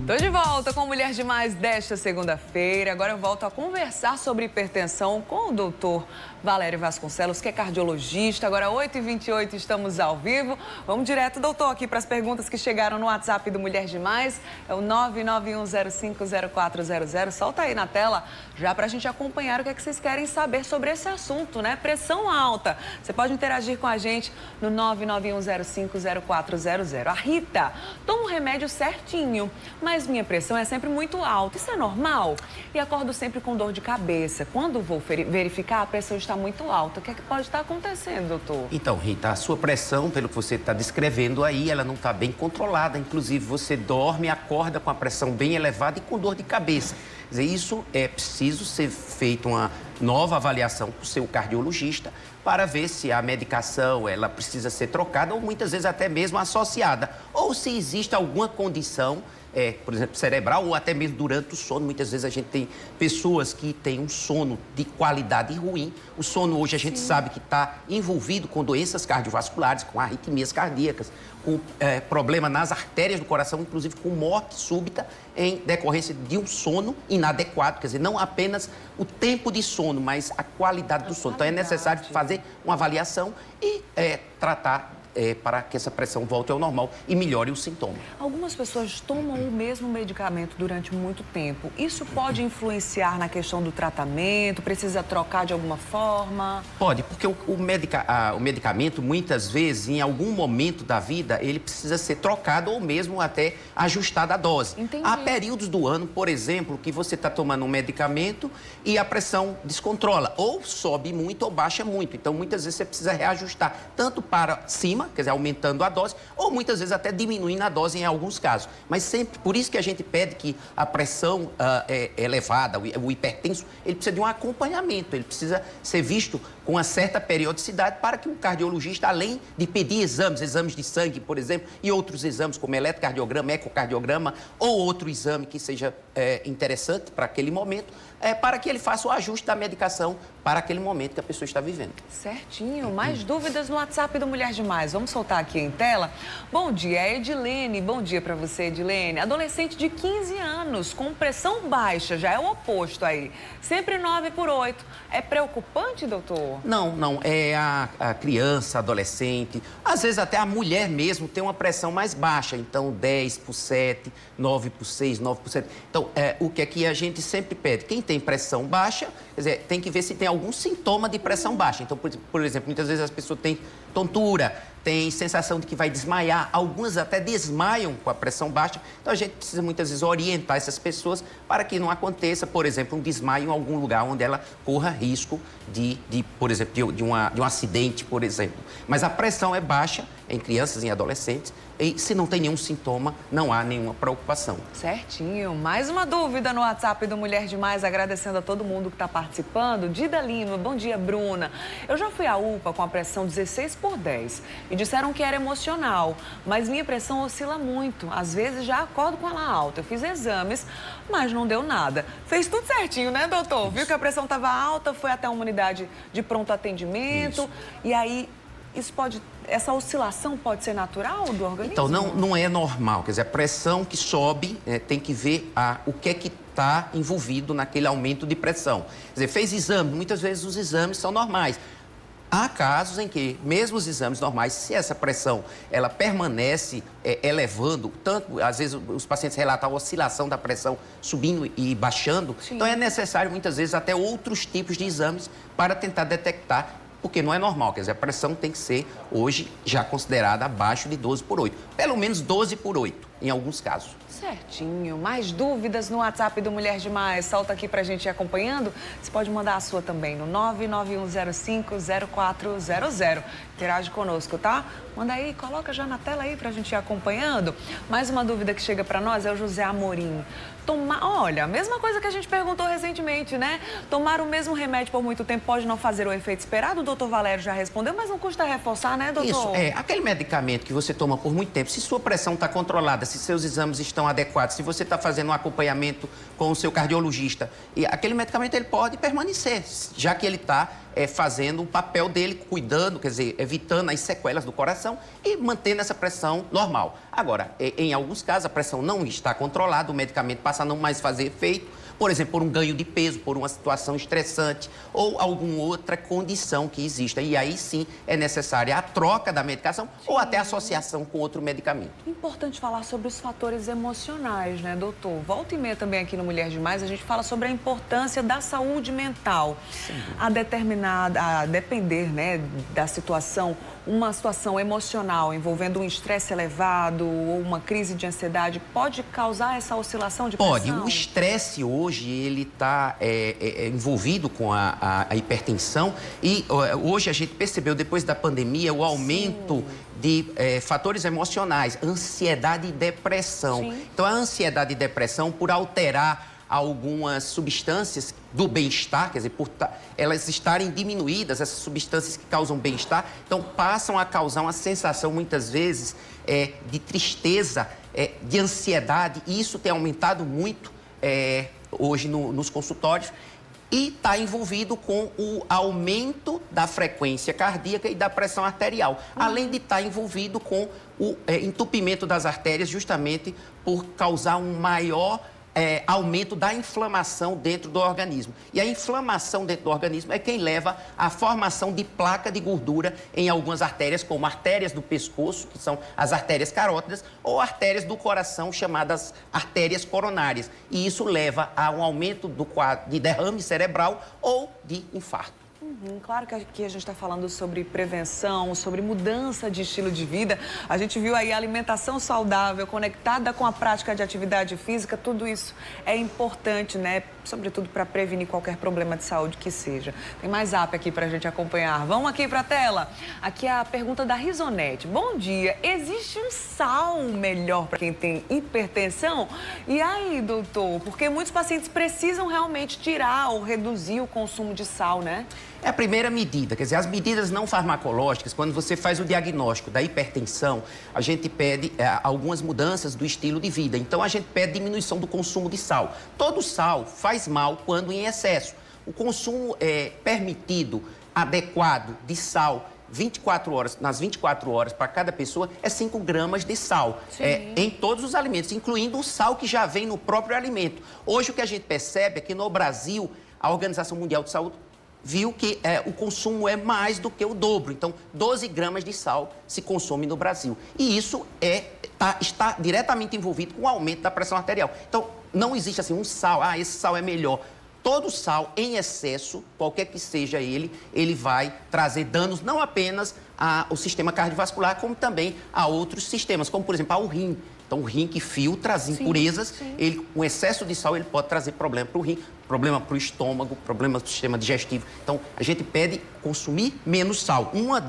Tô de volta com Mulher Demais desta segunda-feira. Agora eu volto a conversar sobre hipertensão com o doutor Valério Vasconcelos, que é cardiologista. Agora, 8h28, estamos ao vivo. Vamos direto, doutor, aqui para as perguntas que chegaram no WhatsApp do Mulher Demais. É o 991050400. Solta aí na tela, já para a gente acompanhar o que é que vocês querem saber sobre esse assunto, né? Pressão alta. Você pode interagir com a gente no 991050400. A Rita toma um remédio certinho, mas minha pressão é sempre muito alta. Isso é normal? E acordo sempre com dor de cabeça. Quando vou verificar, a pressão está muito alta. O que é que pode estar acontecendo, doutor? Então, Rita, a sua pressão, pelo que você está descrevendo aí, ela não está bem controlada. Inclusive, você dorme, acorda com a pressão bem elevada e com dor de cabeça. Quer dizer, isso é preciso ser feita uma nova avaliação com o seu cardiologista para ver se a medicação ela precisa ser trocada ou muitas vezes até mesmo associada. Ou se existe alguma condição, por exemplo, cerebral ou até mesmo durante o sono. Muitas vezes a gente tem pessoas que têm um sono de qualidade ruim. O sono hoje a gente sabe que está envolvido com doenças cardiovasculares, com arritmias cardíacas, com problema nas artérias do coração, inclusive com morte súbita em decorrência de um sono inadequado. Quer dizer, não apenas o tempo de sono, mas a qualidade do sono. Então é necessário fazer uma avaliação e tratar para que essa pressão volte ao normal e melhore o sintoma. Algumas pessoas tomam o mesmo medicamento durante muito tempo. Isso pode influenciar na questão do tratamento? Precisa trocar de alguma forma? Pode, porque o medicamento, muitas vezes, em algum momento da vida, ele precisa ser trocado ou mesmo até ajustado a dose. Entendi. Há períodos do ano, por exemplo, que você está tomando um medicamento e a pressão descontrola. Ou sobe muito ou baixa muito. Então, muitas vezes, você precisa reajustar tanto para cima, quer dizer, aumentando a dose, ou muitas vezes até diminuindo a dose em alguns casos. Mas sempre, por isso que a gente pede que a pressão elevada, o hipertenso, ele precisa de um acompanhamento, ele precisa ser visto com uma certa periodicidade para que o cardiologista, além de pedir exames de sangue, por exemplo, e outros exames como eletrocardiograma, ecocardiograma, ou outro exame que seja interessante para aquele momento, para que ele faça o ajuste da medicação para aquele momento que a pessoa está vivendo. Certinho. Mais dúvidas no WhatsApp do Mulher Demais. Vamos soltar aqui em tela. Bom dia, é Edilene. Bom dia para você, Edilene. Adolescente de 15 anos, com pressão baixa, já é o oposto aí. Sempre 9/8. É preocupante, doutor? Não. É a criança, adolescente, às vezes até a mulher mesmo tem uma pressão mais baixa. Então, 10/7, 9/6, 9/7. Então, o que é que a gente sempre pede? Quem tem pressão baixa, quer dizer, tem que ver se tem algum sintoma de pressão baixa. Então, por exemplo, muitas vezes as pessoas têm tontura, tem sensação de que vai desmaiar, algumas até desmaiam com a pressão baixa. Então, a gente precisa muitas vezes orientar essas pessoas para que não aconteça, por exemplo, um desmaio em algum lugar onde ela corra risco por exemplo, de um acidente, por exemplo. Mas a pressão é baixa em crianças e em adolescentes e se não tem nenhum sintoma, não há nenhuma preocupação. Certinho. Mais uma dúvida no WhatsApp do Mulher Demais, agradecendo a todo mundo que está participando. Dida Lima, bom dia, Bruna. Eu já fui à UPA com a pressão 16/10 e disseram que era emocional, mas minha pressão oscila muito. Às vezes já acordo com ela alta. Eu fiz exames, mas não deu nada. Fez tudo certinho, né, doutor? Viu que a pressão estava alta, foi até a unidade de pronto atendimento. E aí, essa oscilação pode ser natural do organismo? Então, não é normal. Quer dizer, a pressão que sobe, tem que ver o que é que está envolvido naquele aumento de pressão. Quer dizer, fez exame, muitas vezes os exames são normais. Há casos em que, mesmo os exames normais, se essa pressão ela permanece elevando, tanto, às vezes os pacientes relatam a oscilação da pressão subindo e baixando, então é necessário muitas vezes até outros tipos de exames para tentar detectar, porque não é normal, quer dizer, a pressão tem que ser hoje já considerada abaixo de 12/8, pelo menos 12/8 em alguns casos. Certinho. Mais dúvidas no WhatsApp do Mulher Demais. Solta aqui pra gente ir acompanhando. Você pode mandar a sua também no 991050400. Interage conosco, tá? Manda aí, coloca já na tela aí pra gente ir acompanhando. Mais uma dúvida que chega pra nós é o José Amorim. Olha, a mesma coisa que a gente perguntou recentemente, né? Tomar o mesmo remédio por muito tempo pode não fazer o efeito esperado? O doutor Valério já respondeu, mas não custa reforçar, né, doutor? Isso, aquele medicamento que você toma por muito tempo, se sua pressão está controlada, se seus exames estão adequados, se você está fazendo um acompanhamento com o seu cardiologista, e aquele medicamento ele pode permanecer, já que ele está fazendo o papel dele, cuidando, quer dizer, evitando as sequelas do coração e mantendo essa pressão normal. Agora, em alguns casos, a pressão não está controlada, o medicamento passa a não mais fazer efeito, por exemplo, por um ganho de peso, por uma situação estressante ou alguma outra condição que exista. E aí sim é necessária a troca da medicação ou até a associação com outro medicamento. Importante falar sobre os fatores emocionais, né, doutor? Volta e meia também aqui no Mulher Demais, a gente fala sobre a importância da saúde mental. A depender, né, da situação, uma situação emocional envolvendo um estresse elevado ou uma crise de ansiedade pode causar essa oscilação de pressão? Pode. O estresse hoje, ele está envolvido com a hipertensão e hoje a gente percebeu, depois da pandemia, o aumento de fatores emocionais, ansiedade e depressão. Sim. Então, a ansiedade e depressão, por alterar algumas substâncias do bem-estar, quer dizer, por elas estarem diminuídas, essas substâncias que causam bem-estar, então passam a causar uma sensação, muitas vezes, de tristeza, de ansiedade, e isso tem aumentado muito hoje nos consultórios, e está envolvido com o aumento da frequência cardíaca e da pressão arterial, além de estar envolvido com o entupimento das artérias, justamente por causar um maior aumento da inflamação dentro do organismo. E a inflamação dentro do organismo é quem leva à formação de placa de gordura em algumas artérias, como artérias do pescoço, que são as artérias carótidas, ou artérias do coração, chamadas artérias coronárias. E isso leva a um aumento do quadro de derrame cerebral ou de infarto. Claro que aqui a gente está falando sobre prevenção, sobre mudança de estilo de vida. A gente viu aí a alimentação saudável, conectada com a prática de atividade física, tudo isso é importante, né? Sobretudo para prevenir qualquer problema de saúde que seja. Tem mais zap aqui para a gente acompanhar. Vamos aqui para a tela. Aqui é a pergunta da Risonete. Bom dia, existe um sal melhor para quem tem hipertensão? E aí, doutor? Porque muitos pacientes precisam realmente tirar ou reduzir o consumo de sal, né? É a primeira medida, quer dizer, as medidas não farmacológicas, quando você faz o diagnóstico da hipertensão, a gente pede algumas mudanças do estilo de vida. Então, a gente pede diminuição do consumo de sal. Todo sal faz mal quando em excesso. O consumo permitido, adequado de sal, 24 horas, nas 24 horas para cada pessoa, é 5 gramas de sal em todos os alimentos, incluindo o sal que já vem no próprio alimento. Hoje, o que a gente percebe é que no Brasil, a Organização Mundial de Saúde viu que o consumo é mais do que o dobro. Então, 12 gramas de sal se consome no Brasil. E isso está diretamente envolvido com o aumento da pressão arterial. Então, não existe assim um sal, esse sal é melhor. Todo sal em excesso, qualquer que seja ele vai trazer danos não apenas ao sistema cardiovascular, como também a outros sistemas, como, por exemplo, ao rim. Então, o rim que filtra as impurezas, com excesso de sal, ele pode trazer problema para o rim, problema para o estômago, problema para o sistema digestivo. Então, a gente pede consumir menos sal. Uma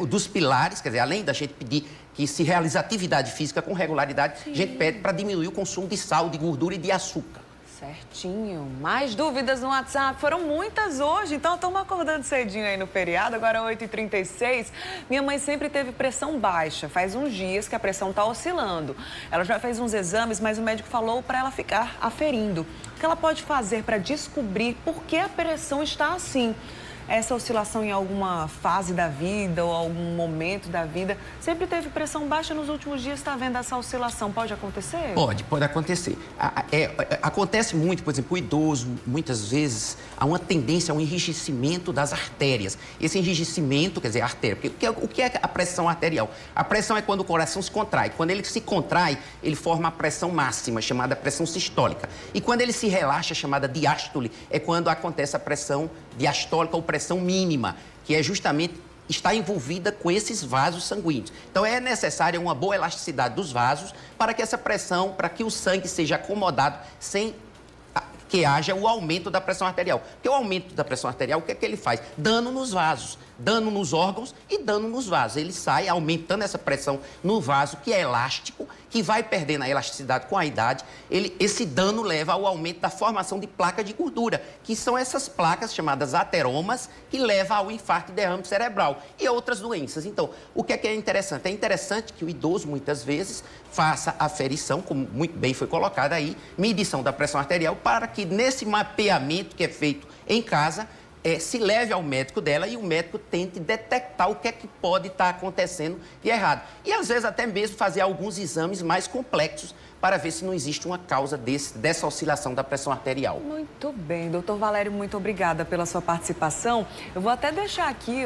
dos pilares, quer dizer, além da gente pedir que se realize atividade física com regularidade, a gente pede para diminuir o consumo de sal, de gordura e de açúcar. Certinho. Mais dúvidas no WhatsApp? Foram muitas hoje, então estamos acordando cedinho aí no feriado, agora 8h36. Minha mãe sempre teve pressão baixa, faz uns dias que a pressão está oscilando. Ela já fez uns exames, mas o médico falou para ela ficar aferindo. O que ela pode fazer para descobrir por que a pressão está assim? Essa oscilação em alguma fase da vida ou algum momento da vida, sempre teve pressão baixa, nos últimos dias está vendo essa oscilação, pode acontecer? Pode acontecer. Acontece muito, por exemplo, o idoso, muitas vezes, há uma tendência a um enrijecimento das artérias. Esse enrijecimento, quer dizer, a artéria, porque o que é a pressão arterial? A pressão é quando o coração se contrai. Quando ele se contrai, ele forma a pressão máxima, chamada pressão sistólica. E quando ele se relaxa, chamada diástole, é quando acontece a pressão diastólica ou pressão mínima, que é justamente está envolvida com esses vasos sanguíneos. Então, é necessária uma boa elasticidade dos vasos para que essa pressão, para que o sangue seja acomodado sem que haja o aumento da pressão arterial. Porque o aumento da pressão arterial, o que é que ele faz? Dano nos vasos, dano nos órgãos e dano nos vasos. Ele sai aumentando essa pressão no vaso, que é elástico, que vai perdendo a elasticidade com a idade, esse dano leva ao aumento da formação de placa de gordura, que são essas placas chamadas ateromas, que levam ao infarto e derrame cerebral e outras doenças. Então, o que é interessante? É interessante que o idoso, muitas vezes, faça aferição, como muito bem foi colocado aí, medição da pressão arterial, para que nesse mapeamento que é feito em casa, se leve ao médico dela e o médico tente detectar o que é que pode estar acontecendo de errado. E, às vezes, até mesmo fazer alguns exames mais complexos para ver se não existe uma causa dessa oscilação da pressão arterial. Muito bem. Doutor Valério, muito obrigada pela sua participação. Eu vou até deixar aqui,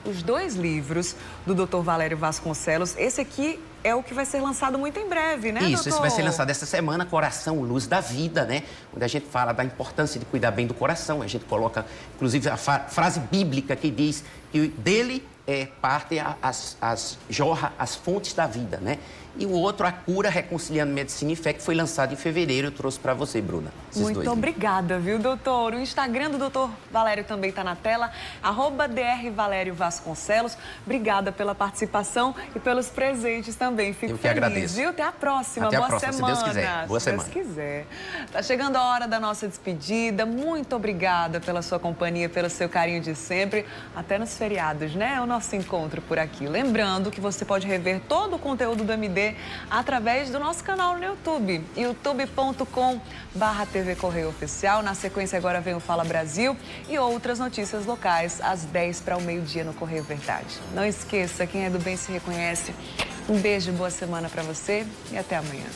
os 2 livros do Dr. Valério Vasconcelos. Esse aqui é o que vai ser lançado muito em breve, né, Isso, doutor? esse vai ser lançado essa semana, Coração, Luz da Vida, né? Onde a gente fala da importância de cuidar bem do coração. A gente coloca, inclusive, a frase bíblica que diz que dele partem jorra as fontes da vida, né? E o outro, A Cura, Reconciliando Medicina e Fé, que foi lançado em fevereiro. Eu trouxe para você, Bruna. Muito obrigada, viu, doutor? O Instagram do doutor Valério também está na tela, @Dr. Valério Vasconcelos. Obrigada pela participação e pelos presentes também. Fico Eu que feliz, agradeço. Viu? Até a próxima. Até a Boa próxima, semana. se Deus quiser. Boa semana. Se Deus quiser. Tá chegando a hora da nossa despedida. Muito obrigada pela sua companhia, pelo seu carinho de sempre. Até nos feriados, né? É o nosso encontro por aqui. Lembrando que você pode rever todo o conteúdo do MD através do nosso canal no YouTube, youtube.com/TV Correio Oficial. Na sequência agora vem o Fala Brasil e outras notícias locais às 10 para o meio-dia no Correio Verdade. Não esqueça, quem é do bem se reconhece. Um beijo, boa semana para você e até amanhã.